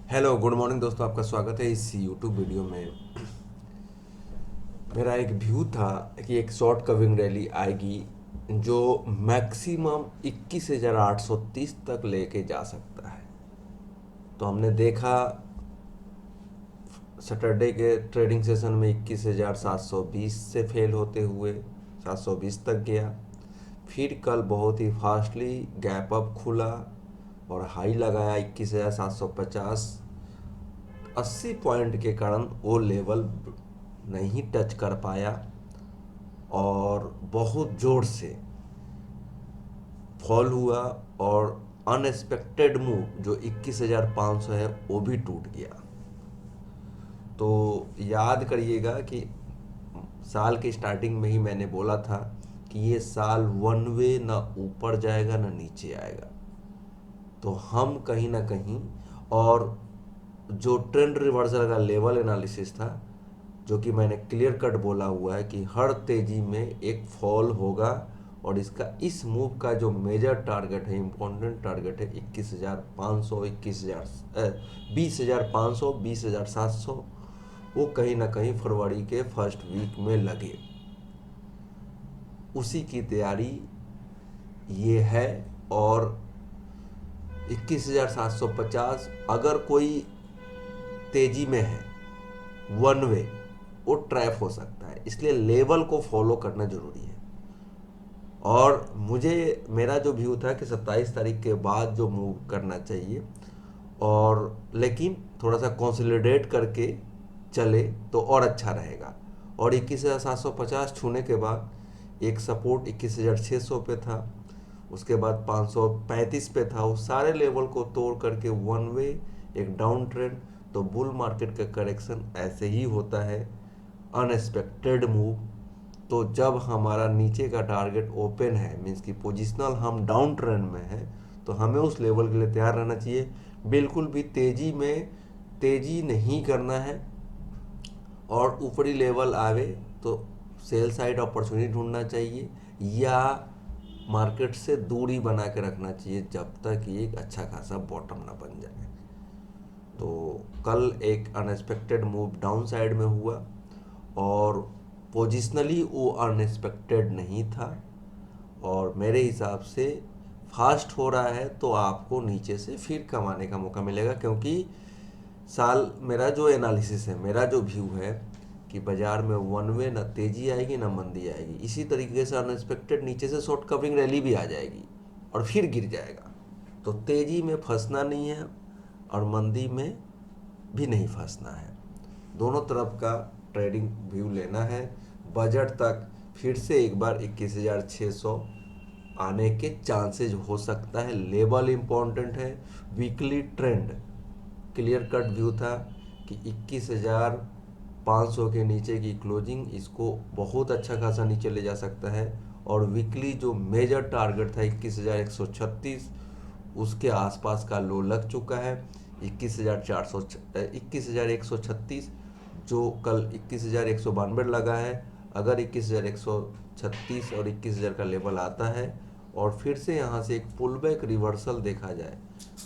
Hello good morning दोस्तों, आपका स्वागत है इस यूट्यूब वीडियो में। मेरा एक व्यू था कि एक शॉर्ट कवरिंग रैली आएगी जो मैक्सिमम 21,830 तक लेके जा सकता है। तो हमने देखा सैटरडे के ट्रेडिंग सेशन में 21,720 से फेल होते हुए 720 तक गया। फिर कल बहुत ही फास्टली गैप अप खुला और हाई लगाया 21,750। 80 पॉइंट के कारण वो लेवल नहीं टच कर पाया और बहुत ज़ोर से फॉल हुआ और अनएक्सपेक्टेड मूव जो 21,500 है वो भी टूट गया। तो याद करिएगा कि साल की स्टार्टिंग में ही मैंने बोला था कि ये साल वन वे ना ऊपर जाएगा ना नीचे आएगा। तो हम कहीं ना कहीं, और जो ट्रेंड रिवर्सल का लेवल एनालिसिस था जो कि मैंने क्लियर कट बोला हुआ है कि हर तेजी में एक फॉल होगा और इसका इस मूव का जो मेजर टारगेट है, इम्पोर्टेंट टारगेट है 21,500, 20,500, 20,700, वो कहीं ना कहीं फरवरी के फर्स्ट वीक में लगे। उसी की तैयारी ये है। और 21,750 अगर कोई तेजी में है वन वे, वो ट्रैप हो सकता है, इसलिए लेवल को फॉलो करना जरूरी है। और मुझे, मेरा जो व्यू था कि 27 तारीख के बाद जो मूव करना चाहिए, और लेकिन थोड़ा सा कंसोलिडेट करके चले तो और अच्छा रहेगा। और 21,750 छूने के बाद एक सपोर्ट 21,600 पे था, उसके बाद 535 पे था। उस सारे लेवल को तोड़ करके वन वे एक डाउन ट्रेंड। तो बुल मार्केट का करेक्शन ऐसे ही होता है, अनएक्सपेक्टेड मूव। तो जब हमारा नीचे का टारगेट ओपन है, मीन्स कि पोजिशनल हम डाउन ट्रेंड में है, तो हमें उस लेवल के लिए तैयार रहना चाहिए। बिल्कुल भी तेजी में तेजी नहीं करना है। और ऊपरी लेवल आवे तो सेल साइड अपॉर्चुनिटी ढूंढना चाहिए या मार्केट से दूरी बना के रखना चाहिए जब तक ये एक अच्छा खासा बॉटम ना बन जाए। तो कल एक अनएक्सपेक्टेड मूव डाउन साइड में हुआ और पोजिशनली वो अनएक्सपेक्टेड नहीं था। और मेरे हिसाब से फास्ट हो रहा है तो आपको नीचे से फिर कमाने का मौका मिलेगा, क्योंकि साल, मेरा जो एनालिसिस है, मेरा जो व्यू है कि बाजार में वन वे ना तेजी आएगी ना मंदी आएगी। इसी तरीके से अनएक्सपेक्टेड नीचे से शॉर्ट कवरिंग रैली भी आ जाएगी और फिर गिर जाएगा। तो तेजी में फंसना नहीं है और मंदी में भी नहीं फंसना है। दोनों तरफ का ट्रेडिंग व्यू लेना है। बजट तक फिर से एक बार 21,600 आने के चांसेज हो सकता है। लेवल इम्पोर्टेंट है। Weekly trend clear cut view था कि 21,500 के नीचे की क्लोजिंग इसको बहुत अच्छा खासा नीचे ले जा सकता है। और वीकली जो मेजर टारगेट था 21,136, उसके आसपास का लो लग चुका है। 21,136 जो कल 21,192 लगा है। अगर 21,136 और 21,000 का लेवल आता है और फिर से यहाँ से एक पुल बैक रिवर्सल देखा जाए,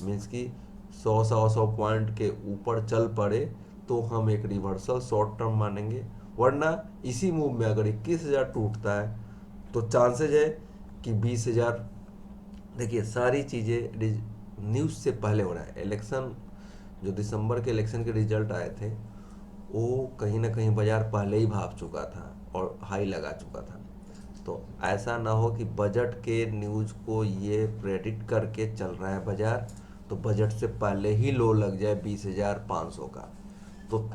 मीन्स कि 100 पॉइंट के ऊपर चल पड़े, तो हम एक रिवर्सल शॉर्ट टर्म मानेंगे। वरना इसी मूव में अगर 21,000 टूटता है तो चांसेज है कि 20,000। देखिए, सारी चीज़ें न्यूज़ से पहले हो रहा है। इलेक्शन, जो दिसंबर के इलेक्शन के रिजल्ट आए थे, वो कहीं ना कहीं बाजार पहले ही भाप चुका था और हाई लगा चुका था। तो ऐसा ना हो कि बजट के न्यूज़ को ये प्रेडिक्ट करके चल रहा है बाजार, तो बजट से पहले ही लो लग जाए 20,500 का। तो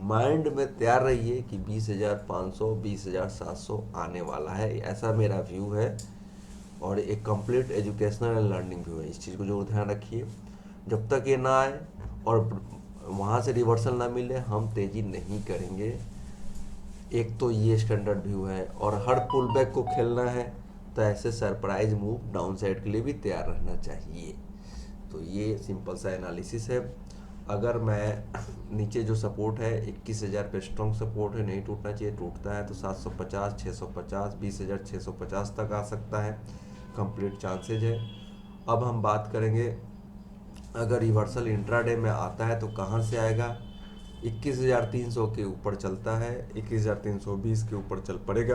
माइंड में तैयार रहिए कि 20,500, 20,700 आने वाला है, ऐसा मेरा व्यू है। और एक complete educational and learning view है, इस चीज़ को जरूर ध्यान रखिए। जब तक ये ना आए और वहाँ से रिवर्सल ना मिले, हम तेज़ी नहीं करेंगे। एक तो ये स्टैंडर्ड व्यू है। और हर पुल बैक को खेलना है तो ऐसे सरप्राइज मूव डाउन साइड के लिए भी तैयार रहना चाहिए। तो ये सिंपल सा एनालिसिस है। अगर मैं नीचे जो सपोर्ट है 21,000 पे स्ट्रॉन्ग सपोर्ट है, नहीं टूटना चाहिए। टूटता है तो 750, 650, 20,650 तक आ सकता है। कंप्लीट चांसेज है। अब हम बात करेंगे अगर रिवर्सल इंट्राडे में आता है तो कहाँ से आएगा, 21,300 के ऊपर चलता है, 21,320 के ऊपर चल पड़ेगा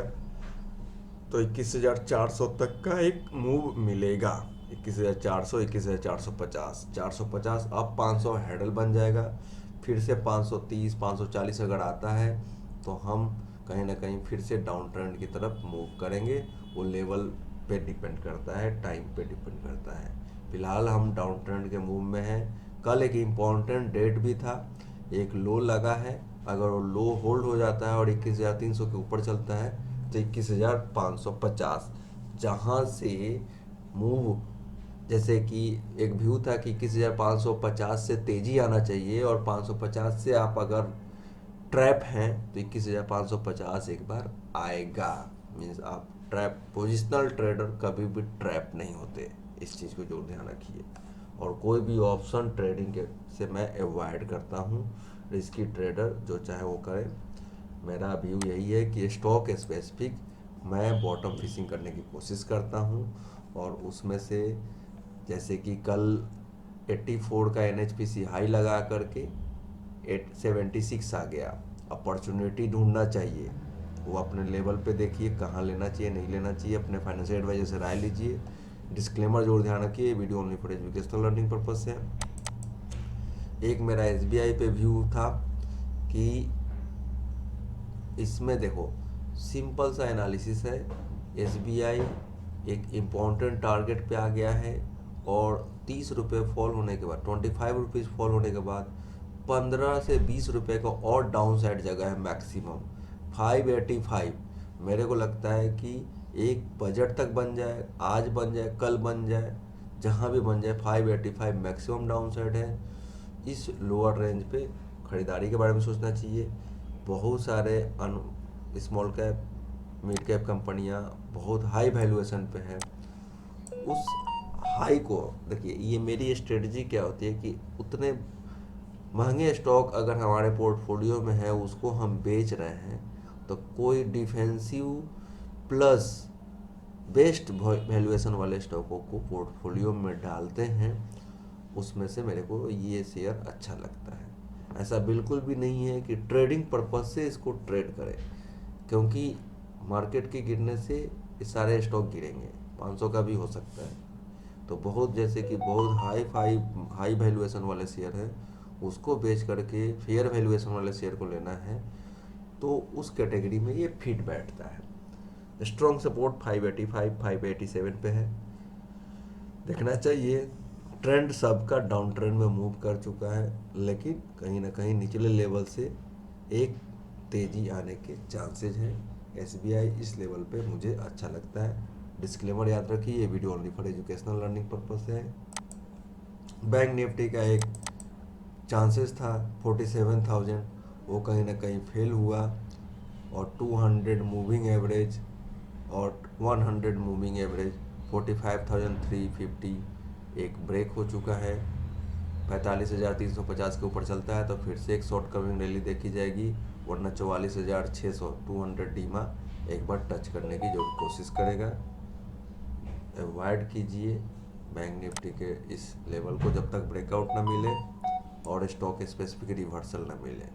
तो 21,400 तक का एक मूव मिलेगा। 21,400, 21,450, 450 अब 500 हैडल बन जाएगा। फिर से 530, 540 अगर आता है तो हम कहीं ना कहीं फिर से डाउन ट्रेंड की तरफ मूव करेंगे। वो लेवल पे डिपेंड करता है, टाइम पे डिपेंड करता है। फिलहाल हम डाउन ट्रेंड के मूव में हैं। कल एक इम्पॉर्टेंट डेट भी था, एक लो लगा है। अगर वो लो होल्ड हो जाता है और 21,300 के ऊपर चलता है तो 21,550 जहाँ से मूव, जैसे कि एक व्यू था कि 21,550 से तेजी आना चाहिए और 550 से आप अगर ट्रैप हैं तो 21,550 एक बार आएगा। मीन्स आप ट्रैप, पोजिशनल ट्रेडर कभी भी ट्रैप नहीं होते, इस चीज़ को जरूर ध्यान रखिए। और कोई भी ऑप्शन ट्रेडिंग के से मैं अवॉइड करता हूँ। रिस्की ट्रेडर जो चाहे वो करे। मेरा व्यू यही है कि स्टॉक स्पेसिफिक मैं बॉटम फिशिंग करने की कोशिश करता हूँ और उसमें से जैसे कि कल 84 का NHPC हाई लगा करके 876 आ गया। अपॉर्चुनिटी ढूंढना चाहिए, वो अपने लेवल पे देखिए कहाँ लेना चाहिए नहीं लेना चाहिए, अपने फाइनेंशियल एडवाइजर से राय लीजिए। डिस्क्लेमर जरूर ध्यान रखिए, video only for educational learning purpose से है। एक मेरा SBI पे व्यू था कि इसमें देखो सिंपल सा एनालिसिस है। SBI एक इम्पॉर्टेंट टारगेट पे आ गया है और 30 रुपये फॉल होने के बाद, 25 रुपीज़ फॉल होने के बाद 15 से 20 रुपये का और डाउन साइड जगह है मैक्सिमम 585। मेरे को लगता है कि एक बजट तक बन जाए, आज बन जाए, कल बन जाए, जहाँ भी बन जाए 585 मैक्सिमम डाउन साइड है। इस लोअर रेंज पे खरीदारी के बारे में सोचना चाहिए। बहुत सारे स्मॉल कैप, मिड कैप कंपनियां बहुत हाई वैल्यूएशन पे हैं। उस हाई को देखिए, ये मेरी स्ट्रेटजी क्या होती है कि उतने महंगे स्टॉक अगर हमारे पोर्टफोलियो में है उसको हम बेच रहे हैं तो कोई डिफेंसिव प्लस बेस्ट वैल्यूएशन वाले स्टॉकों को पोर्टफोलियो में डालते हैं। उसमें से मेरे को ये शेयर अच्छा लगता है। ऐसा बिल्कुल भी नहीं है कि ट्रेडिंग पर्पज से इसको ट्रेड करें, क्योंकि मार्केट के गिरने से ये सारे स्टॉक गिरेंगे, 500 का भी हो सकता है। तो बहुत जैसे कि बहुत हाई वैल्यूएशन वाले शेयर है उसको बेच करके फेयर वैल्यूएशन वाले शेयर को लेना है, तो उस कैटेगरी में ये फिट बैठता है। स्ट्रॉन्ग सपोर्ट 585, 587 पे है, देखना चाहिए। ट्रेंड सबका डाउन ट्रेंड में मूव कर चुका है, लेकिन कहीं ना कहीं निचले लेवल से एक तेजी आने के चांसेज हैं। SBI इस लेवल पे मुझे अच्छा लगता है। डिस्क्लेमर याद रखिए, ये video only for educational learning purpose से है। बैंक निफ्टी का एक चांसेस था 47,000, वो कहीं ना कहीं फेल हुआ और 200 मूविंग एवरेज और 100 मूविंग एवरेज 45,350 एक ब्रेक हो चुका है। 45,350 के ऊपर चलता है तो फिर से एक शॉर्ट कवरिंग रैली देखी जाएगी, वरना 44,600 200 डीमा एक बार टच करने की जो कोशिश करेगा। अवॉइड कीजिए बैंक निफ्टी के इस लेवल को जब तक ब्रेकआउट ना मिले और स्टॉक स्पेसिफिक रिवर्सल ना मिले।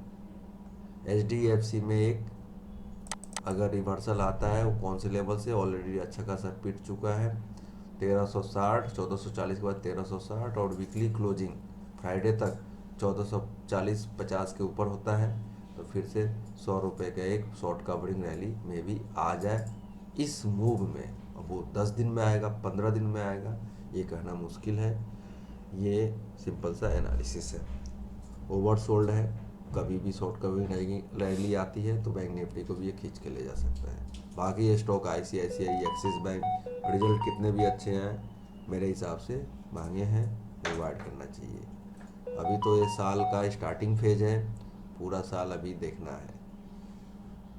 HDFC में एक अगर रिवर्सल आता है वो कौन से लेवल से, ऑलरेडी अच्छा खासा पिट चुका है 1360, 1440 के बाद 1360 और वीकली क्लोजिंग फ्राइडे तक 1440-50 के ऊपर होता है तो फिर से 100 रुपये का एक शॉर्ट कवरिंग रैली में भी आ जाए इस मूव में। अब वो 10 दिन में आएगा, 15 दिन में आएगा, ये कहना मुश्किल है। ये सिंपल सा एनालिसिस है। ओवर सोल्ड है, कभी भी शॉर्ट कवरिंग रैली आती है तो बैंक निफ्टी को भी ये खींच के ले जा सकता है। बाकी ये stock ICICI, axis bank result कितने भी अच्छे हैं मेरे हिसाब से महंगे हैं, अवॉइड करना चाहिए। अभी तो ये साल का स्टार्टिंग फेज है, पूरा साल अभी देखना है।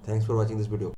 Thanks for watching this video.